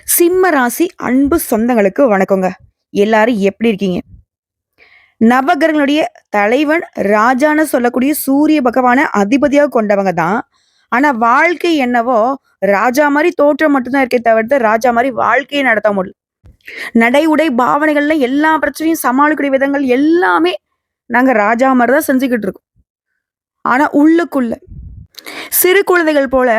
சிம்ம ராசி அன்பு சொந்தங்களுக்கு வணக்கங்க. எல்லாரும் எப்படி இருக்கீங்க? நவகிரகங்களுடைய தலைவன் ராஜான்னு சொல்லக்கூடிய சூரிய பகவான அதிபதியா கொண்டவங்க தான். ஆனா வாழ்க்கை என்னவோ ராஜா மாரி தோற்றம் மட்டும் தான் இருக்கே தவிர்த்து, ராஜா மாரி வாழ்க்கையை நடத்த முடியல. நடை, உடை, பாவனைகள்ல எல்லா பிரச்சனையும் சமாளிக்கக்கூடிய விதங்கள் எல்லாமே நாங்க ராஜா மாரி தான் செஞ்சுக்கிட்டு இருக்கோம். ஆனா உள்ளுக்குள்ள சிறு குழந்தைகள் போல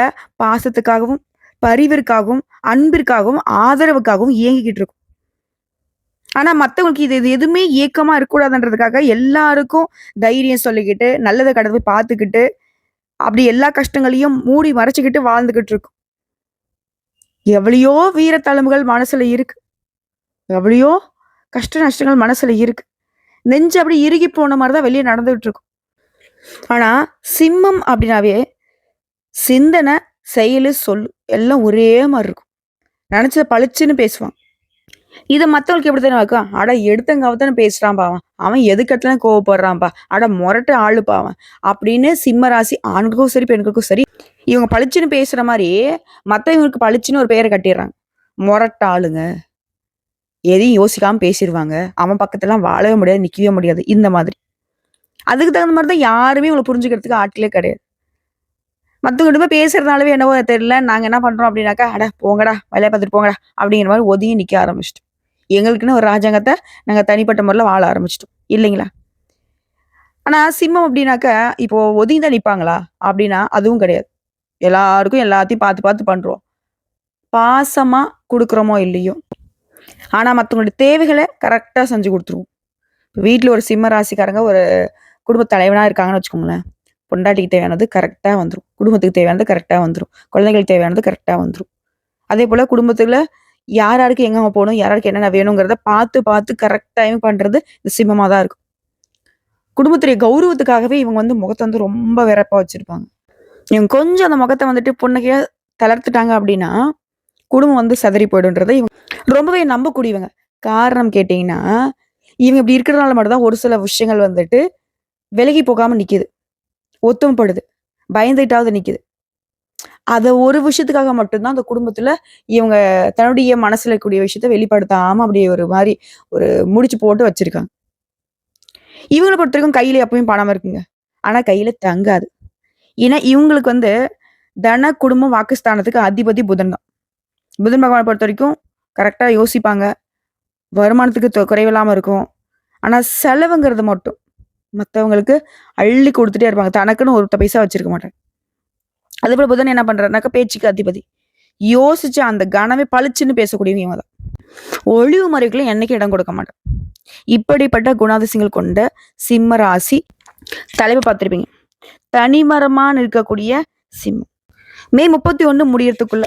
பாசத்துக்காகவும், பரிவிற்காகவும், அன்பிற்காகவும், ஆதரவுக்காகவும் ஏங்கிக்கிட்டு இருக்கோம். ஆனா மத்தவங்களுக்கு இது இது எதுவுமே ஏக்கமா இருக்கக்கூடாதுன்றதுக்காக எல்லாருக்கும் தைரியம் சொல்லிக்கிட்டு, நல்லத கடந்து போய் பார்த்துக்கிட்டு, அப்படி எல்லா கஷ்டங்களையும் மூடி மறைச்சுக்கிட்டு வாழ்ந்துகிட்டு இருக்கோம். எவ்வளையோ வீரத்தழும்புகள் மனசுல இருக்கு. எவ்வளையோ கஷ்ட நஷ்டங்கள் மனசுல இருக்கு. நெஞ்சு அப்படி இறுகி போன மாரி தான் வெளிய நடந்துகிட்டு இருக்கும். ஆனா சிம்மம் அப்படின்னாவே சிந்தனை, செயலு, சொல்லு எல்லாம் ஒரே மாரி இருக்கும். நெனச்சத பளிச்சுன்னு பேசுவான். இத மத்தவங்களுக்கு எப்படி தெரியுமா இருக்கும்? அட எடுத்தங்கவத்தன பேசுறான்பா அவன். அவன் எதுக்கெடுத்தாலும் கோவப்படுறான்பா. அட மொரட்டு ஆளுப்பா அவன். அப்படின்னு சிம்ம ராசி ஆண்களுக்கும் சரி, பெண்களுக்கும் சரி, இவங்க பளிச்சுன்னு பேசுற மாரி, மத்தவங்களுக்கு பளிச்சுன்னு ஒரு பேர கட்டிர்றாங்க. மொரட்டு ஆளுங்க. எதையும் யோசிக்காம பேசிருவாங்க. அவன் பக்கத்துலலாம் வாழவே முடியாது, நிக்கவே முடியாது. இந்த மாதிரி. அதுக்கு தகுந்த மாரி தான் யாருமே இவங்கள புரிஞ்சுக்கிறதுக்கு ஆட்களே கிடையாது. மத்தவங்ககிட்ட போய் பேசுறதுனாலவே என்னவோ தெரியல, நாங்க என்ன பண்றோம் அப்படின்னாக்கா, "அட போங்கடா, வேலைய பார்த்துட்டு போங்கடா" அப்படிங்கிற மாரி ஒதுங்கி நிக்க ஆரம்பிச்சுட்டோம். எங்களுக்குன்னு ஒரு ராஜாங்கத்த நாங்க தனிப்பட்ட முறையில வாழ ஆரம்பிச்சுட்டோம். இல்லைங்களா? ஆனா சிம்மம் அப்படின்னாக்கா, இப்போ ஒதுங்கி தான் நிப்பாங்களா? அப்படின்னா அதுவும் கிடையாது. எல்லாருக்கும் எல்லாத்தையும் பார்த்து பார்த்து பண்றோம். பாசமா குடுக்குறோமோ இல்லையோ, ஆனா மத்தவங்களுடைய தேவைகள கரெக்ட்டா செஞ்சு குடுத்துருவோம். வீட்ல ஒரு சிம்ம ராசிக்காரங்க ஒரு குடும்பத் தலைவனா இருக்காங்கன்னு வச்சுக்கோங்களேன். பொண்டாட்டிக்கு தேவையானது கரெக்ட்டா வந்துரும். குடும்பத்துக்கு தேவையானது கரெக்ட்டா வந்துரும். குழந்தைகளுக்கு தேவையானது கரெக்ட்டா வந்துரும். அதேபோல குடும்பத்துல யார் யாருக்கு எங்கெங்க போணும், யார் யாருக்கு என்னென்ன வேணுங்கிறத பார்த்து பார்த்து கரெக்ட் டைம் பண்றது இந்த சிம்மமா தான் இருக்கும். குடும்பத்துடைய கௌரவத்துக்காகவே இவங்க வந்து முகத்த வந்து ரொம்ப வெறப்பா வச்சிருப்பாங்க. இவங்க கொஞ்சம் அந்த முகத்த வந்துட்டு புன்னகையா தளர்த்துட்டாங்க அப்படின்னா, குடும்பம் வந்து சிதறி போயிடும்ன்றத இவங்க ரொம்பவே நம்பக்கூடியவங்க. காரணம் கேட்டீங்கன்னா, இவங்க இப்படி இருக்கிறதுனால மட்டும் தான் ஒரு சில விஷயங்கள் வந்துட்டு விலகி போகாம நிக்குது. ஒத்துமைப்படுது. பயந்துட்டாவது நிக்குது. அத ஒரு விஷயத்துக்காக மட்டும் தான் அந்த குடும்பத்துல இவங்க தன்னுடைய மனசுல இருக்கக்கூடிய விஷயத்த வெளிப்படுத்தாம அப்படியே ஒரு மாரி ஒரு முடிச்சு போட்டு வச்சிருக்காங்க. இவங்கள பொறுத்தவரைக்கும் கையில எப்பவும் பணம் இருக்குங்க. ஆனா கையில தங்காது. ஏன்னா இவங்களுக்கு வந்து தன, குடும்பம், வாக்குஸ்தானத்துக்கு அதிபதி புதன் தான். புதன் பகவான பொறுத்தவரைக்கும் கரெக்ட்டா யோசிப்பாங்க. வருமானத்துக்கு குறைவில்லாம இருக்கும். ஆனா செலவுங்கிறது மட்டும் மத்தவங்களுக்கு அள்ளி குடுத்துட்டே இருப்பாங்க. தனக்குன்னு ஒரு பைசா வச்சிருக்க மாட்டாங்க. அதேபோல புதன் என்ன பண்றாருனாக்கா பேச்சுக்கு அதிபதி. யோசிச்சு அந்த கணமே பளிச்சுன்னு பேசக்கூடியவங்க இவங்க தான். ஒளிவு மறைவுக்கெல்லாம் என்னைக்கும் இடம் கொடுக்க மாட்டேன். இப்படிப்பட்ட குணாதிசயங்கள் கொண்ட சிம்ம ராசி தலைப்பு பார்த்திருப்பீங்க. தனிமரமா நிற்கக்கூடிய சிம்மம். மே 31 முடியறதுக்குள்ள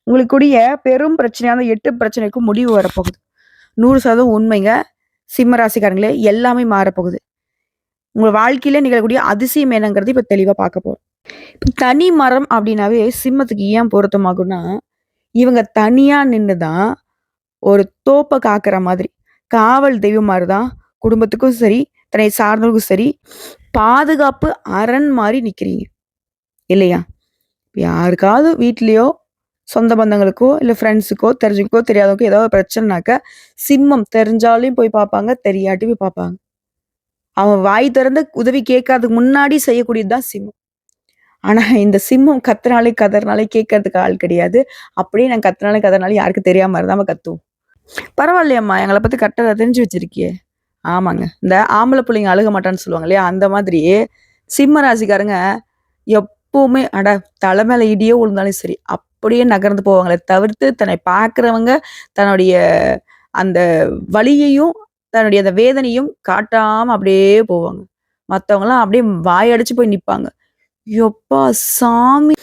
உங்களுக்குடைய பெரும் பிரச்சனையான 8 பிரச்சனைக்கும் முடிவு வரப்போகுது. 100% உண்மைங்க. சிம்ம ராசிக்காரங்களே எல்லாமே மாறப்போகுது. உங்க வாழ்க்கையில நிகழக்கூடிய அதிசயம் என்னங்கிறது இப்ப தெளிவா பார்க்க போறோம். இப்ப தனி மரம் அப்படின்னாவே சிம்மத்துக்கு ஏன் பொருத்தமாகும்னா, இவங்க தனியா நின்னு தான் ஒரு தோப்ப காக்குற மாதிரி. காவல் தெய்வம் மாரி தான் குடும்பத்துக்கும் சரி, தன்னை சார்ந்தவர்களுக்கும் சரி, பாதுகாப்பு அரண் மாரி நிக்கிறீங்க. இல்லையா? யாருக்காவது வீட்லயோ, சொந்த பந்தங்களுக்கோ, இல்ல ஃப்ரெண்ட்ஸுக்கோ, தெரிஞ்சவங்களுக்கோ, தெரியாதவங்களுக்கோ ஏதாவது ஒரு பிரச்சனைனாக்க, சிம்மம் தெரிஞ்சாலும் போய் பார்ப்பாங்க, தெரியாட்டி போய் பார்ப்பாங்க. அவன் வாய் திறந்து உதவி கேட்காததுக்கு முன்னாடி செய்யக்கூடியது தான் சிம்மம். ஆனா இந்த சிம்மம் கத்துனாலே, கதறினாலே கேட்கறதுக்கு ஆள் கிடையாது. அப்படியே நான் கத்துனாலும், கதறினாலும் யாருக்கும் தெரியாம இருந்தா கத்துவோம். பரவாயில்லையம்மா. எங்கள பத்தி கரெக்ட்டா தெரிஞ்சு வச்சிருக்கியே. ஆமாங்க. இந்த ஆம்பள புள்ளைங்க அழுக மாட்டான்னு சொல்லுவாங்க இல்லையா? அந்த மாதிரி சிம்ம ராசிக்காரங்க எப்பவுமே தல மேல இடியே விழுந்தாலும் சரி, அப்படியே நகர்ந்து போவாங்களே தவிர்த்து, தன்னை பார்க்கிறவங்க தன்னுடைய அந்த வலியையும், தன்னுடைய அந்த வேதனையும் காட்டாம அப்படியே போவாங்க. மத்தவங்கலாம் அப்படியே வாயடிச்சு போய் நிப்பாங்க. யப்பா சாமி!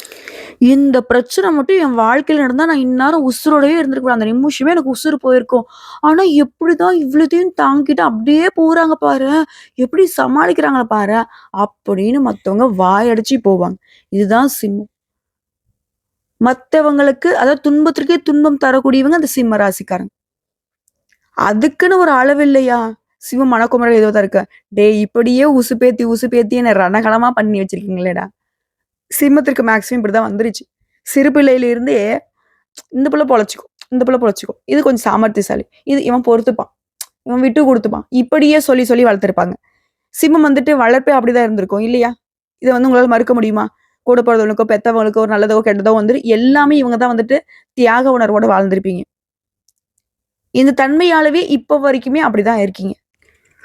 இந்த பிரச்சனை மட்டும் என் வாழ்க்கையில நடந்தா நான் இந்நேரம் உசுரோடவே இருந்திருக்க அந்த நிமிஷமே எனக்கு உசுரு போயிருக்கும். ஆனா எப்படிதான் இவ்வளத்தையும் தாங்கிட்டு அப்படியே போறாங்க பாரேன்! எப்படி சமாளிக்கிறாங்கள பாரேன்! அப்படின்னு மத்தவங்க வாயடிச்சு போவாங்க. இதுதான் சிம்மம். மத்தவங்களுக்கு அதாவது துன்பத்திற்கே துன்பம் தரக்கூடியவங்க அந்த சிம்ம ராசிக்காரங்க. அதுக்குன்னு ஒரு அளவு இல்லையா? சிவம் மனக்குமரல் ஏதோ தான் இருக்கு. டேய் இப்படியே உசுப்பேத்தி உசுப்பேத்தி என்ன ரணகளமா பண்ணி வச்சிருக்கீங்களேடா! சிம்மத்திற்கு மேக்ஸிமம் இப்படிதான் வந்துருச்சு. சிறு பிள்ளையில இருந்தே இந்த புள்ள பொழச்சுக்கும். இந்த பிள்ளை பொழைச்சுக்கோ, இது கொஞ்சம் சாமர்த்தியசாலி, இது இவன் பொறுத்துப்பான், இவன் விட்டு கொடுத்துப்பான், இப்படியே சொல்லி சொல்லி வளர்த்துருப்பாங்க. சிம்மம் வந்துட்டு வளர்ப்பே அப்படிதான் இருந்திருக்கும் இல்லையா? இதை வந்து உங்களால மறுக்க முடியுமா? கூட பிறந்தவங்களுக்கோ பெத்தவங்களுக்கோ ஒரு நல்லதோ கெட்டதோ வந்துட்டு எல்லாமே இவங்க தான் வந்துட்டு தியாக உணர்வோட வாழ்ந்திருப்பீங்க. இந்த தன்மையாலவே இப்ப வரைக்குமே அப்படிதான் இருக்கீங்க.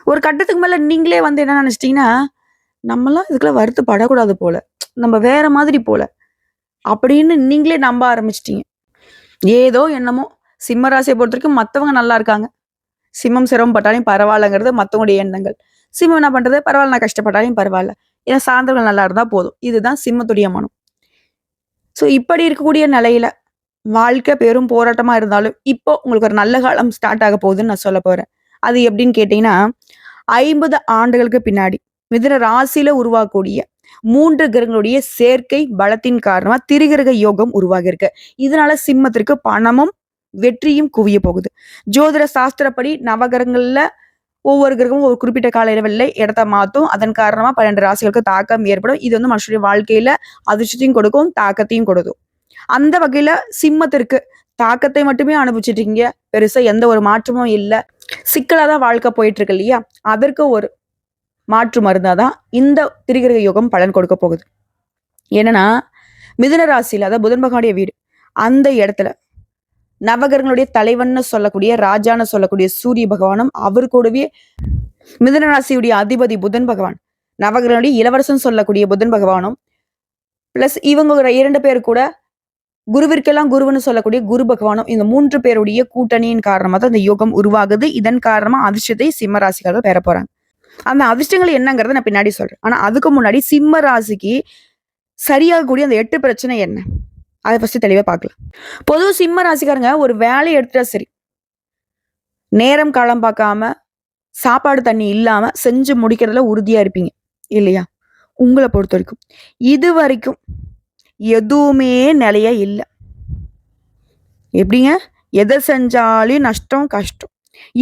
ஒரு கட்டத்துக்கு மேல நீங்களே வந்து என்ன நினைச்சிட்டீங்கன்னா, நம்மலாம் இதுக்கெல்லாம் வருத்தப்படக்கூடாது போல, நம்ம வேற மாதிரி போல அப்படின்னு நீங்களே நம்ப ஆரம்பிச்சிட்டீங்க. ஏதோ என்னமோ சிம்ம ராசியை பொறுத்த வரைக்கும் மத்தவங்க நல்லா இருக்காங்க, சிம்மம் சிரமப்பட்டாலும் பரவாயில்லங்கிறது மத்தவங்களுடைய எண்ணங்கள். சிம்மம் என்ன பண்றது, பரவாயில்ல நான் கஷ்டப்பட்டாலும் பரவாயில்ல, ஏன்னா சார்ந்தவர்கள் நல்லா இருந்தா போதும். இதுதான் சிம்மத்துடைய மனம். ஸோ இப்படி இருக்கக்கூடிய நிலையில வாழ்க்கை பெரும் போராட்டமா இருந்தாலும், இப்போ உங்களுக்கு ஒரு நல்ல காலம் ஸ்டார்ட் ஆக போகுதுன்னு நான் சொல்ல போறேன். அது எப்படின்னு கேட்டீங்கன்னா, 50 ஆண்டுகளுக்கு பின்னாடி மிதுன ராசியில உருவாகக்கூடிய 3 கிரகங்களுடைய சேர்க்கை பலத்தின் காரணமா திரிகிரக யோகம் உருவாகியிருக்கு. இதனால சிம்மத்திற்கு பணமும் வெற்றியும் குவிய போகுது. ஜோதிட சாஸ்திரப்படி நவகிரகங்கள்ல ஒவ்வொரு கிரகமும் ஒரு குறிப்பிட்ட கால இடைவெளியில இடத்த மாத்தும். அதன் காரணமா 12 ராசிகளுக்கு தாக்கம் ஏற்படும். இது வந்து மனுஷனுடைய வாழ்க்கையில அதிர்ஷ்டத்தையும் கொடுக்கும், தாக்கத்தையும் கொடுக்கும். அந்த வகையில சிம்மத்திற்கு தாக்கத்தை மட்டுமே அனுபவிச்சுட்டு இருக்கீங்க. பெருசா எந்த ஒரு மாற்றமும் இல்ல. சிக்கலாதான் வாழ்க்கை போயிட்டு இருக்கு இல்லையா? அதற்கு ஒரு மாற்று மருந்தாதான் இந்த திரிகிரக யோகம் பலன் கொடுக்க போகுது. என்னன்னா, மிதுன ராசியில அதாவது புதன் பகவானுடைய வீடு, அந்த இடத்துல நவகிரகங்களுடைய தலைவன்னு சொல்லக்கூடிய ராஜான்னு சொல்லக்கூடிய சூரிய பகவானும் அவர் கூடவே மிதுன ராசியுடைய அதிபதி புதன் பகவான், நவகிரகனுடைய இளவரசன் சொல்லக்கூடிய புதன் பகவானும் பிளஸ் இவங்க 2 பேர் கூட குருவிற்கெல்லாம் குருவுன்னு சொல்லக்கூடிய குரு பகவானும், இந்த 3 பேருடைய கூட்டணியின் காரணமா தான் இந்த யோகம் உருவாகுது. இதன் காரணமா அதிர்ஷ்டத்தை சிம்ம ராசிக்காரர்கள் பெற போறாங்க. அந்த அதிர்ஷ்டங்கள் என்னங்கிறத நான் பின்னாடி சொல்றேன். ஆனா அதுக்கு முன்னாடி சிம்ம ராசிக்கு சரியாகக்கூடிய அந்த 8 பிரச்சனை என்ன, அதை ஃபர்ஸ்ட் தெளிவா பார்க்கலாம். பொதுவா சிம்ம ராசிக்காரங்க ஒரு வேலையை எடுத்துட்டா சரி, நேரம் காலம் பார்க்காம சாப்பாடு தண்ணி இல்லாம செஞ்சு முடிக்கிறதுல உறுதியா இருப்பீங்க இல்லையா? உங்களை பொறுத்த வரைக்கும் இது வரைக்கும் எதுவுமே நிலையா இல்ல. எப்படிங்க? எதை செஞ்சாலும் நஷ்டம் கஷ்டம்.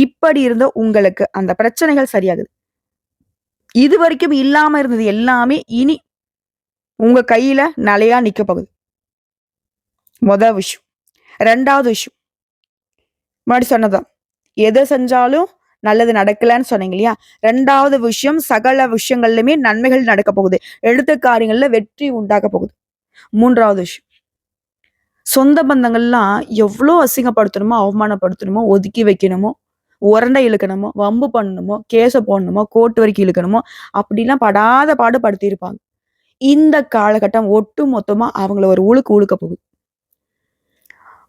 இப்படி இருந்த உங்களுக்கு அந்த பிரச்சனைகள் சரியாகுது. இது வரைக்கும் இல்லாம இருந்தது எல்லாமே இனி உங்க கையில நிலையா நிக்க போகுது. முதல் விஷயம். 2வது விஷயம், முன்னாடி சொன்னதான், எதை செஞ்சாலும் நல்லது நடக்கலன்னு சொன்னீங்க இல்லையா? 2வது விஷயம், சகல விஷயங்கள்லயுமே நன்மைகள் நடக்க போகுது. எடுத்த காரியங்கள்ல வெற்றி உண்டாக போகுது. 3வது விஷயம், சொந்த பந்தங்கள்லாம் எவ்வளோ அசிங்கப்படுத்தணுமோ அவமானப்படுத்தணுமோ ஒதுக்கி வைக்கணுமோ உரண்டை இழுக்கணுமோ வம்பு பண்ணணுமோ கேஸை போடணுமோ கோர்ட் வரைக்கும் இழுக்கணுமோ அப்படிலாம் படாத பாடு படுத்தியிருப்பாங்க. இந்த காலகட்டம் ஒட்டு மொத்தமா அவங்கள ஒரு உழுக்க போகுது.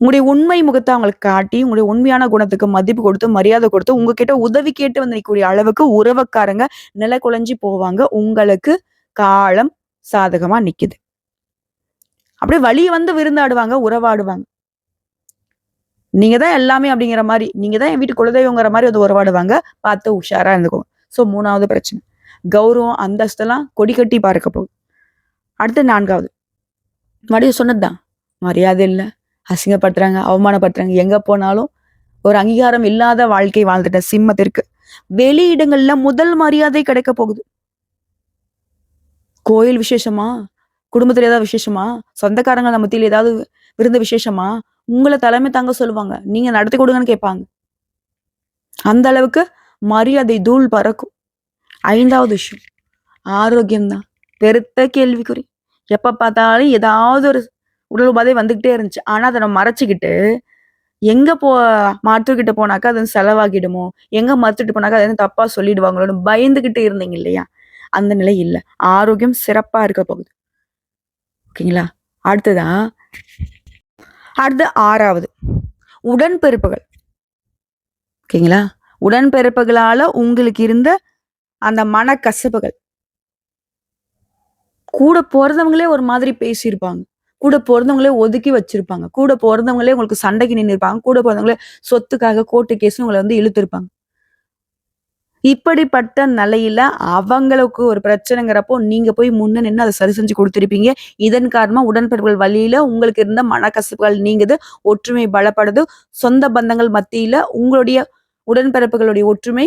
உங்களுடைய உண்மை முகத்தை அவங்களுக்கு காட்டி உங்களுடைய உண்மையான குணத்துக்கு மதிப்பு கொடுத்து மரியாதை கொடுத்து உங்ககிட்ட உதவி கேட்டு வந்து நிற்கக்கூடிய அளவுக்கு உறவுக்காரங்க நில குலைஞ்சி போவாங்க. உங்களுக்கு காலம் சாதகமா நிக்குது. அப்படியே வழி வந்து விருந்தாடுவாங்க, உறவாடுவாங்க. நீங்க தான் எல்லாமே அப்படிங்கிற மாதிரி, நீங்க தான் என் வீட்டு குலதெய்வங்கிற மாதிரி வந்து உறவாடுவாங்க. பார்த்து உஷாரா இருந்துக்கோங்க. ஸோ 3வது பிரச்சனை, கௌரவம் அந்தஸ்தெல்லாம் கொடி கட்டி பார்க்க போகுது. அடுத்து 4வது, மறுபடியும் சொன்னதுதான், மரியாதை இல்லை, அசிங்கப்படுத்துறாங்க, அவமானப்படுத்துறாங்க, எங்க போனாலும் ஒரு அங்கீகாரம் இல்லாத வாழ்க்கை வாழ்ந்துட்ட சிம்மத்திற்கு வெளி இடங்கள்ல முதல் மரியாதை கிடைக்க போகுது. கோயில் விசேஷமா, குடும்பத்துல ஏதாவது விசேஷமா, சொந்தக்காரங்க நம்ம மத்தியில் ஏதாவது விருந்து விசேஷமா, உங்களை தலைமை தாங்க சொல்லுவாங்க, நீங்க நடத்தி கொடுங்கன்னு கேட்பாங்க. அந்த அளவுக்கு மரியாதை தூள் பறக்கும். 5வது விஷயம், ஆரோக்கியம்தான் பெருத்த கேள்விக்குறி. எப்ப பார்த்தாலும் ஏதாவது ஒரு உடல் உபாதை வந்துகிட்டே இருந்துச்சு. ஆனா அதை நம்ம மறைச்சுக்கிட்டு எங்க மருத்துவர்கிட்ட போனாக்கா அது செலவாகிடுமோ, எங்க மருத்துவர்கிட்ட போனாக்கா அது தப்பா சொல்லிடுவாங்களோன்னு பயந்துகிட்டு இருந்தீங்க இல்லையா? அந்த நிலை இல்ல. ஆரோக்கியம் சிறப்பா இருக்க போகுது. ஓகேங்களா? அடுத்து 6வது, உடன்பிறப்புகள். ஓகேங்களா? உடன்பிறப்புகளால உங்களுக்கு இருந்த அந்த மனக்கசப்புகள், கூட பிறந்தவங்களே ஒரு மாதிரி பேசியிருப்பாங்க, கூட பிறந்தவங்களே ஒதுக்கி வச்சிருப்பாங்க, கூட பிறந்தவங்களே உங்களுக்கு சண்டைக்கு நின்று இருப்பாங்க, கூட பிறந்தவங்களே சொத்துக்காக கோர்ட்டு கேஸ் உங்களை வந்து இழுத்திருப்பாங்க. இப்படிப்பட்ட நிலையில அவங்களுக்கு ஒரு பிரச்சனைங்கிறப்போ நீங்க போய் முன்ன நின்று அதை சரி செஞ்சு கொடுத்திருப்பீங்க. இதன் காரணமா உடன்பிறப்புகள் வழியில உங்களுக்கு இருந்த மனக்கசப்புகள் நீங்குது, ஒற்றுமை பலப்படுது. சொந்த பந்தங்கள் மத்தியில உங்களுடைய உடன்பிறப்புகளுடைய ஒற்றுமை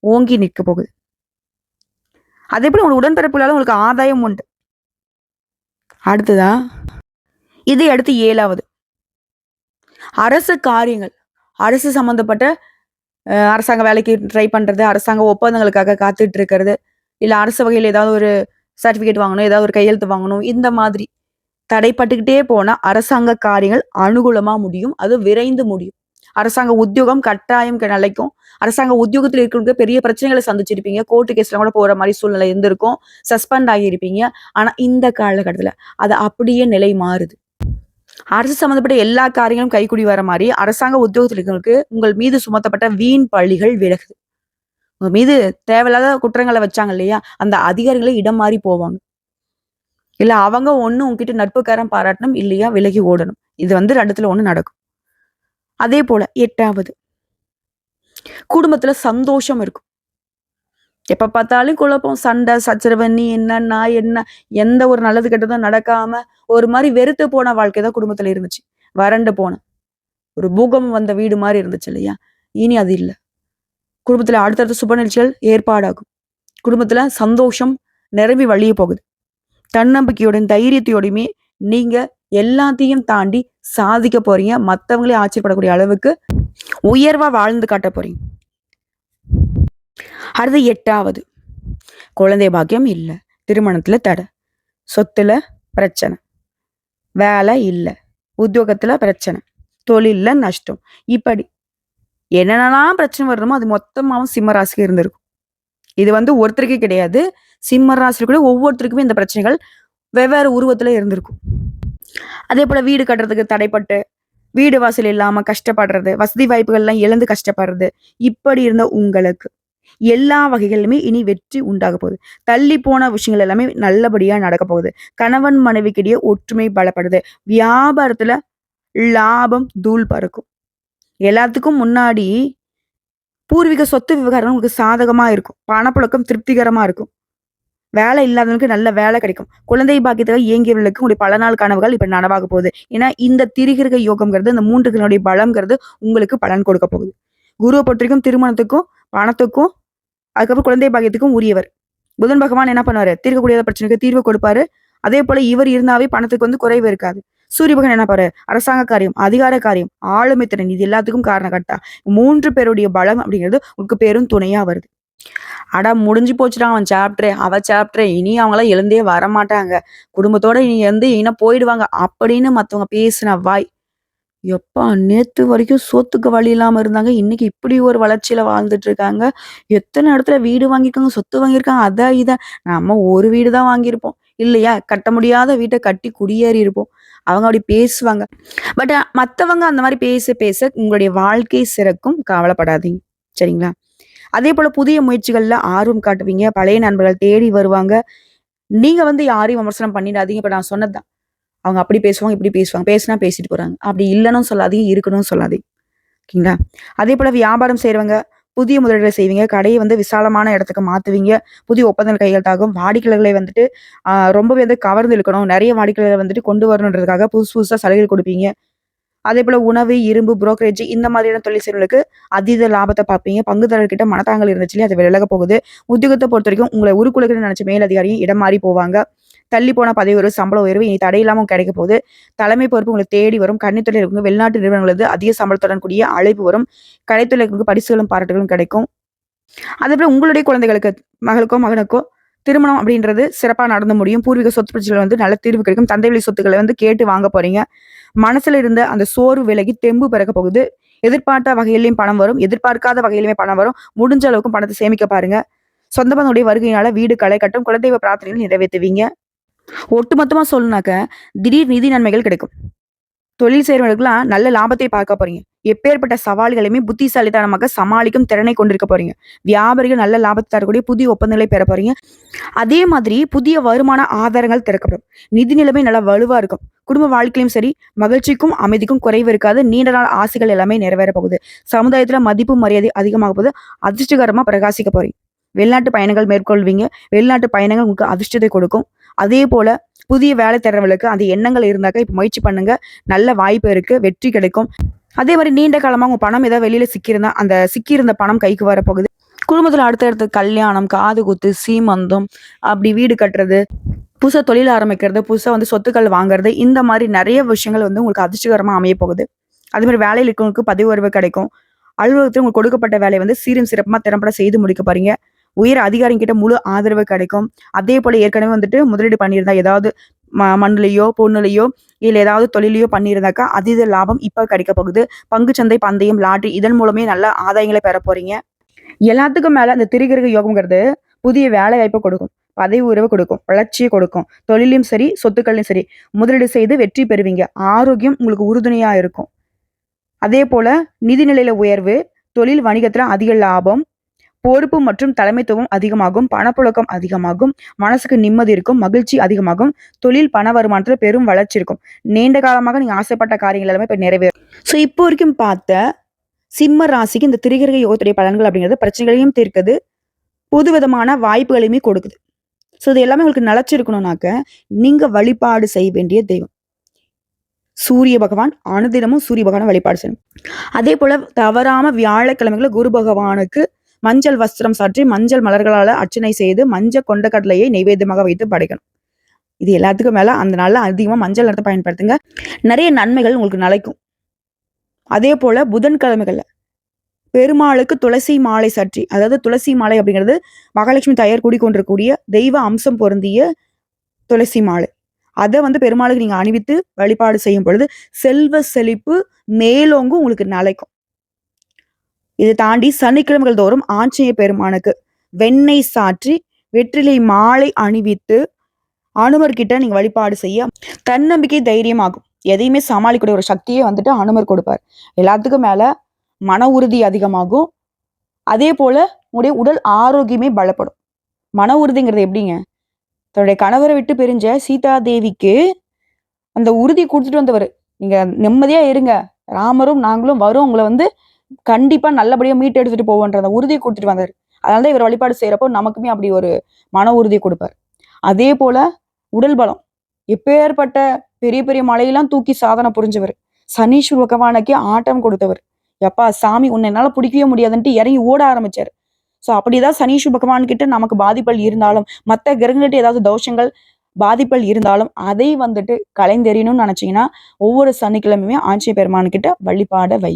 ஓங்கி நிற்க போகுது. அதே போல உங்க உடன்பிறப்புகளால உங்களுக்கு ஆதாயம் உண்டு. அடுத்ததா, இதை அடுத்து 7வது, அரசு காரியங்கள், அரசு சம்மந்தப்பட்ட அரசாங்க வேலைக்கு ட்ரை பண்றது, அரசாங்க ஒப்பந்தங்களுக்காக காத்துட்டு இருக்கிறது, இல்ல அரசு வகையில ஏதாவது ஒரு சர்டிஃபிகேட் வாங்கணும், ஏதாவது ஒரு கையெழுத்து வாங்கணும், இந்த மாதிரி தடைப்பட்டுக்கிட்டே போனா அரசாங்க காரியங்கள் அனுகூலமா முடியும். அது விரைந்து முடியும். அரசாங்க உத்தியோகம் கட்டாயம் நிலைக்கும். அரசாங்க உத்தியோகத்துல இருக்கிறவங்க பெரிய பிரச்சனைகள சந்திச்சிருப்பீங்க. கோர்ட் கேஸ்லாம் கூட போற மாரி சூழ்நிலை இருந்திருக்கும். சஸ்பெண்ட் ஆகியிருப்பீங்க. ஆனா இந்த காலகட்டத்துல அது அப்படியே நிலை மாறுது. அரசு சம்மந்தப்பட்ட எல்லா காரியங்களும் கைக்கூடி வர மாரி, அரசாங்க உத்தியோகத்துல இருக்கிறவங்களுக்கு உங்கள் மீது சுமத்தப்பட்ட வீண் பழிகள் விலகுது. உங்க மீது தேவையில்லாத குற்றங்கள வச்சாங்க இல்லையா? அந்த அதிகாரிகளே இடம் மாறி போவாங்க. இல்ல அவங்க ஒண்ணு உன்கிட்ட நட்புக்கரம் பாராட்டணும், இல்லையா விலகி ஓடணும். இது வந்து 2த்துல 1 நடக்கும். அதேபோல 8வது குடும்பத்துல சந்தோஷம் இருக்கும். எப்ப பார்த்தாலும் குழப்பம், சண்டை, சச்சரவு, நீ என்ன, நான் என்ன, எந்த ஒரு நல்லது கெட்டதும் நடக்காம, ஒரு மாரி வெறுத்து போன வாழ்க்கை தான் குடும்பத்துல இருந்துச்சு. வறண்டு போன, ஒரு பூகம்பம் வந்த வீடு மாரி இருந்துச்சு இல்லையா? இனி அது இல்ல. குடும்பத்துல அடுத்தடுத்த சுப நிகழ்ச்சிகள் ஏற்பாடாகும். குடும்பத்துல சந்தோஷம் நிரம்பி வழிய போகுது. தன்னம்பிக்கையோடையும், தைரியத்தையோடையுமே நீங்க எல்லாத்தையும் தாண்டி சாதிக்க போறீங்க. மத்தவங்களே ஆச்சரியப்படக்கூடிய அளவுக்கு உயர்வா வாழ்ந்து காட்ட போறீங்க. அடுத்து 8வது குழந்தை பாக்கியம் இல்ல. திருமணத்துல தடை. சொத்துல பிரச்சனை. வேலை இல்ல. உத்தியோகத்துல பிரச்சனை. தொழில்ல நஷ்டம். இப்படி என்னென்னலாம் பிரச்சனை வரணுமோ அது மொத்தமாவும் சிம்ம ராசிக்கு இருந்திருக்கும். இது வந்து ஒருத்தருக்கே கிடையாது. சிம்ம ராசியில கூட ஒவ்வொருத்தருக்குமே இந்த பிரச்சனைகள் வெவ்வேறு உருவத்துல இருந்திருக்கும். அதே போல வீடு கட்டுறதுக்கு தடைப்பட்டு, வீடு வாசல் இல்லாம கஷ்டப்படுறது, வசதி வாய்ப்புகள்லாம் இழந்து கஷ்டப்படுறது, இப்படி இருந்த உங்களுக்கு எல்லா வகைகளிலுமே இனி வெற்றி உண்டாக போகுது. தள்ளி போன விஷயங்கள் எல்லாமே நல்லபடியா நடக்க போகுது. கணவன் மனைவிக்கிடையே ஒற்றுமை பலப்படுது. வியாபாரத்துல லாபம் தூள் பறக்கும். எல்லாத்துக்கும் முன்னாடி பூர்வீக சொத்து விவகாரம் உங்களுக்கு சாதகமா இருக்கும். பணப்புழக்கம் திருப்திகரமா இருக்கும். வேலை இல்லாதவனுக்கு நல்ல வேலை கிடைக்கும். குழந்தை பாக்கியத்துக்காக இயங்கியவர்களுக்கு உங்களுடைய பல நாள் கனவுகள் இப்ப நனவாக போகுது. ஏன்னா இந்த திரிகிரக யோகம்ங்கிறது, இந்த 3 கிரகங்களுடைய பலம்ங்கிறது உங்களுக்கு பலன் கொடுக்க போகுது. குருவை பொறுத்தவரைக்கும் திருமணத்துக்கும், பணத்துக்கும், அதுக்கப்புறம் குழந்தை பாக்கியத்துக்கும் உரியவர். புதன் பகவான் என்ன பண்ணுவாரு? தீர்க்கக்கூடிய பிரச்சனைக்கு தீர்வு கொடுப்பாரு. அதே போல இவர் இருந்தாவே பணத்துக்கு வந்து குறைவு இருக்காது. சூரிய பகவான் என்ன பாரு? அரசாங்க காரியம், அதிகார காரியம், ஆளுமை திறன், இது எல்லாத்துக்கும் காரணகர்த்தா. 3 பேருடைய பலம் அப்படிங்கிறது உங்களுக்கு பெரும் துணையா வருது. அட முடிஞ்சு போச்சுடா அவன் சாப்டரே, அவ சாப்டரே, இனி அவங்களாம் எழுந்தே வரமாட்டாங்க. குடும்பத்தோட இனி எழுந்து இனினா போயிடுவாங்க அப்படின்னு மத்தவங்க பேசின வாய், எப்பா நேத்து வரைக்கும் சோத்துக்கு வழி இல்லாம இருந்தாங்க. இன்னைக்கு இப்படி ஒரு வளர்ச்சியில வாழ்ந்துட்டு இருக்காங்க. எத்தனை இடத்துல வீடு வாங்கியிருக்காங்க, சொத்து வாங்கியிருக்காங்க, அத இத. நம்ம ஒரு வீடு தான் வாங்கியிருப்போம். இல்லையா? கட்ட முடியாத வீட்ட கட்டி குடியேறி இருப்போம். அவங்க அப்படி பேசுவாங்க. பட் மத்தவங்க அந்த மாரி பேச பேச உங்களுடைய வாழ்க்கை சிறக்கும். கவலைப்படாதீங்க. சரிங்களா? அதே போல புதிய முயற்சிகள்ல ஆர்வம் காட்டுவீங்க. பழைய நண்பர்கள் தேடி வருவாங்க. நீங்க வந்து யாரையும் விமர்சனம் பண்ணிடாதீங்க. இப்ப நான் சொன்னது தான். அவங்க அப்படி பேசுவாங்க, இப்படி பேசுவாங்க. பேசினா பேசிட்டு போறாங்க. அப்படி இல்லன்னும் சொல்லாதீங்க, இருக்கணும்னு சொல்லாதீங்க. ஓகேங்களா? அதே போல வியாபாரம் செய்றவங்க, புதிய முதலீடுகளை செய்வீங்க. கடைய வந்து விசாலமான இடத்துக்கு மாத்துவீங்க. புதிய ஒப்பந்தங்கள் கையெழுத்தாகும். வாடிக்கையாளர்களை வந்துட்டு ரொம்பவே வந்து கவர்ந்து இழுக்கணும். நெறைய வாடிக்கையாளர்களை வந்துட்டு கொண்டு வரணுன்றதுக்காக புதுசு புதுசா சலுகைகள் குடுப்பீங்க. அதேபோல உணவு, இரும்பு, புரோக்கரேஜ் இந்த மாதிரியான தொழில் செய்றவங்களுக்கு அதீத லாபத்த பார்ப்பீங்க. பங்குதாரர்கிட்ட மனத்தாங்கல் இருந்துச்சு இல்லையா? அது விலக போகுது. உத்தியோகத்த பொறுத்தவரைக்கும் உங்கள உருக்குலைக்கணும்னு நெனச்ச மேலதிகாரியும் இடம் மாறி போவாங்க. தள்ளி போன பதவி உயர்வு, சம்பள உயர்வு இனி தடையில்லாம கிடைக்க போகுது. தலைமை பொறுப்பு உங்கள தேடி வரும். கன்னித்துறையில இருக்கவங்க வெளிநாட்டு நிறுவனங்களது அதிக சம்பளத்துடன் கூடிய அழைப்பு வரும். கலைத்துறையில இருக்கவங்களுக்கு பரிசுகளும், பாராட்டுகளும் கிடைக்கும். அதேபோல உங்களுடைய குழந்தைகளுக்கு, மகளுக்கோ, மகனுக்கோ திருமணம் அப்படின்றது சிறப்பா நடந்து முடியும். பூர்வீக சொத்து பிரச்சனைகள் வந்து நல்ல தீர்வு கிடைக்கும். தந்தை வழி சொத்துக்களை வந்து கேட்டு வாங்க போறீங்க. மனசுல இருந்த அந்த சோர்வு விலகி தெம்பு பிறக்க போகுது. எதிர்பார்த்த வகையிலயும் பணம் வரும். எதிர்பார்க்காத வகையிலுமே பணம் வரும். முடிஞ்ச அளவுக்கு பணத்தை சேமிக்க பாருங்க. சொந்த பந்தனுடைய வருகையினால வீடு களை கட்டும். குலதெய்வ பிரார்த்தனைகள் நிறைவேற்றுவீங்க. ஒட்டுமொத்தமா சொல்லணும்னாக்க, திடீர் நிதி நன்மைகள் கிடைக்கும். தொழில் செய்றவங்களுக்குலாம் நல்ல லாபத்தை பார்க்க போறீங்க. எப்பேற்பட்ட சவால்களையுமே புத்திசாலித்தனமாக சமாளிக்கும் திறனை கொண்டிருக்க போறீங்க. வியாபாரிகள் நல்ல லாபத்தை தரக்கூடிய புதிய ஒப்பந்தங்களை பெற போறீங்க. அதே மாதிரி புதிய வருமான ஆதாரங்கள் திறக்கப்படும். நிதி நிலைமை நல்லா வலுவா இருக்கும். குடும்ப வாழ்க்கையிலும் சரி, மகிழ்ச்சிக்கும் அமைதிக்கும் குறைவு இருக்காது. நீண்ட நாள் ஆசைகள் எல்லாமே நிறைவேற போகுது. சமுதாயத்துல மதிப்பு மரியாதை அதிகமாக போகுது. அதிர்ஷ்டகரமா பிரகாசிக்க போறீங்க. வெளிநாட்டு பயணங்கள் மேற்கொள்வீங்க. வெளிநாட்டு பயணங்கள் உங்களுக்கு அதிர்ஷ்டத்தை கொடுக்கும். அதே போல புதிய வேலை தேடுறவங்களுக்கு அந்த எண்ணங்கள் இருந்தாக்க இப்ப முயற்சி பண்ணுங்க. நல்ல வாய்ப்பு இருக்கு. வெற்றி கிடைக்கும். அதே மாரி நீண்ட காலமா உங்க பணம் ஏதாவது வெளியில சிக்கியிருந்தா, அந்த சிக்கியிருந்த பணம் கைக்கு வரப்போகுது. குடும்பத்துல அடுத்தடுத்து கல்யாணம், காதுகுத்து, சீமந்தம், அப்படி வீடு கட்டுறது, புதுசா தொழில் ஆரம்பிக்கிறது, புதுசா வந்து சொத்துக்கள் வாங்குறது, இந்த மாரி நெறைய விஷயங்கள் வந்து உங்களுக்கு அதிர்ஷ்டகரமா அமைய போகுது. அதே மாதிரி வேலையில் இருக்கவங்களுக்கு பதவி உயர்வு கிடைக்கும். அலுவலகத்தில் உங்களுக்கு கொடுக்கப்பட்ட வேலையை வந்து சீரும் சிறப்புமா திறம்பட செய்து முடிக்க போறீங்க. உயர் அதிகாரிகிட்ட முழு ஆதரவு கிடைக்கும். அதே போல ஏற்கனவே வந்துட்டு முதலீடு பண்ணியிருந்தா ஏதாவது மண்ணுலயோ பொண்ணுலையோ இல்ல ஏதாவது தொழிலையோ பண்ணியிருந்தாக்கா அதீத லாபம் இப்ப கிடைக்க போகுது. பங்குச்சந்தை, பந்தயம், லாட்டரி இதன் மூலமே நல்ல ஆதாயங்களை பெற போறீங்க. எல்லாத்துக்கும் மேல அந்த திரிகிரக யோகம்ங்கிறது புதிய வேலை வாய்ப்பை கொடுக்கும், பதவி உயர்வு கொடுக்கும், வளர்ச்சியை கொடுக்கும். தொழிலையும் சரி, சொத்துக்களையும் சரி முதலீடு செய்து வெற்றி பெறுவீங்க. ஆரோக்கியம் உங்களுக்கு உறுதுணையா இருக்கும். அதே போல நிதி நிலையில உயர்வு, தொழில் வணிகத்துல அதிக லாபம், பொறுப்பு மற்றும் தலைமைத்துவம் அதிகமாகும், பணப்புழக்கம் அதிகமாகும், மனசுக்கு நிம்மதி இருக்கும், மகிழ்ச்சி அதிகமாகும், தொழில் பண வருமானத்துல பெரும் வளர்ச்சி இருக்கும். நீண்ட காலமாக நீங்க ஆசைப்பட்ட காரியங்கள் எல்லாமே இப்ப நிறைவேறும். ஸோ இப்போ வரைக்கும் பார்த்த சிம்ம ராசிக்கு இந்த திரிகிரக யோகத்துடைய பலன்கள் அப்படிங்கிறது பிரச்சனைகளையும் தீர்க்குது, புது விதமான வாய்ப்புகளையுமே கொடுக்குது. ஸோ இது எல்லாமே உங்களுக்கு நிலைச்சிருக்கணும்னாக்க நீங்க வழிபாடு செய்ய வேண்டிய தெய்வம் சூரிய பகவான். அனுதினமும் சூரிய பகவானை வழிபாடு செய்யணும். அதே போல தவறாம வியாழக்கிழமைகளை குரு பகவானுக்கு மஞ்சள் வஸ்திரம் சாற்றி மஞ்சள் மலர்களால அர்ச்சனை செய்து மஞ்சள் கொண்ட கடலையை நைவேத்தியமாக வைத்து படைக்கணும். இது எல்லாத்துக்கும் மேல அந்த நாள்ல அதிகமா மஞ்சள் நிறத்தை பயன்படுத்துங்க. நிறைய நன்மைகள் உங்களுக்கு நிலைக்கும். அதே போல புதன்கிழமைகள்ல பெருமாளுக்கு துளசி மாலை சாற்றி, அதாவது துளசி மாலை அப்படிங்கிறது மகாலட்சுமி தாயார் கூடிக்கொண்டிருக்கக்கூடிய தெய்வ அம்சம் பொருந்திய துளசி மாலை. அதை வந்து பெருமாளுக்கு நீங்க அணிவித்து வழிபாடு செய்யும் பொழுது செல்வ செழிப்பு மேலோங்கும் உங்களுக்கு நிலைக்கும். இதை தாண்டி சனிக்கிழமைகள் தோறும் ஆஞ்சநேய பெருமானுக்கு வெண்ணெய் சாற்றி வெற்றிலை மாலை அணிவித்து அனுமர்கிட்ட நீங்க வழிபாடு செய்ய தன்னம்பிக்கை தைரியமாகும். எதையுமே சமாளிக்கக்கூடிய ஒரு சக்தியை வந்துட்டு அனுமர் கொடுப்பார். எல்லாத்துக்கும் மேல மன உறுதி அதிகமாகும். அதே போல உங்களுடைய உடல் ஆரோக்கியமே பலப்படும். மன உறுதிங்கிறது எப்படிங்க? தன்னுடைய கணவரை விட்டு பிரிஞ்ச சீதா தேவிக்கு அந்த உறுதி கொடுத்துட்டு வந்தவர். நீங்க நிம்மதியா இருங்க, ராமரும் நாங்களும் வரும், உங்களை வந்து கண்டிப்பா நல்லபடியா மீட்டு எடுத்துட்டு போவோன்ற அந்த உறுதியை கொடுத்துட்டு வந்தார். அதனாலதான் இவர் வழிபாடு செய்யறப்போ நமக்குமே அப்படி ஒரு மன உறுதியை கொடுப்பார். அதே போல உடல் பலம், எப்பேற்பட்ட பெரிய பெரிய மலையெல்லாம் தூக்கி சாதனை புரிஞ்சவர், சனீஸ்வர பகவானுக்கே ஆட்டம் கொடுத்தவர். எப்பா சாமி உன்னை என்னால பிடிக்கவே முடியாதுன்ட்டு இறங்கி ஓட ஆரம்பிச்சாரு. ஸோ அப்படிதான் சனீஸ்வர பகவான் கிட்ட நமக்கு பாதிப்புகள் இருந்தாலும், மற்ற கிரகங்கள்கிட்ட ஏதாவது தோஷங்கள் பாதிப்புகள் இருந்தாலும் அதை வந்துட்டு கலைந்தெறியணும்னு நினைச்சீங்கன்னா ஒவ்வொரு சனிக்கிழமையுமே ஆஞ்சநேய பெருமான்கிட்ட வழிபாட வை.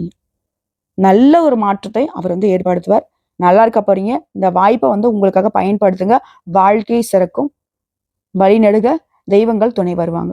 நல்ல ஒரு மாற்றத்தை அவர் வந்து ஏற்படுத்துவார். நல்லா இருக்க போறீங்க. இந்த வாய்ப்பை வந்து உங்களுக்காக பயன்படுத்துங்க. வாழ்க்கை சிறக்கும். வழிநெடுக தெய்வங்கள் துணை வருவாங்க.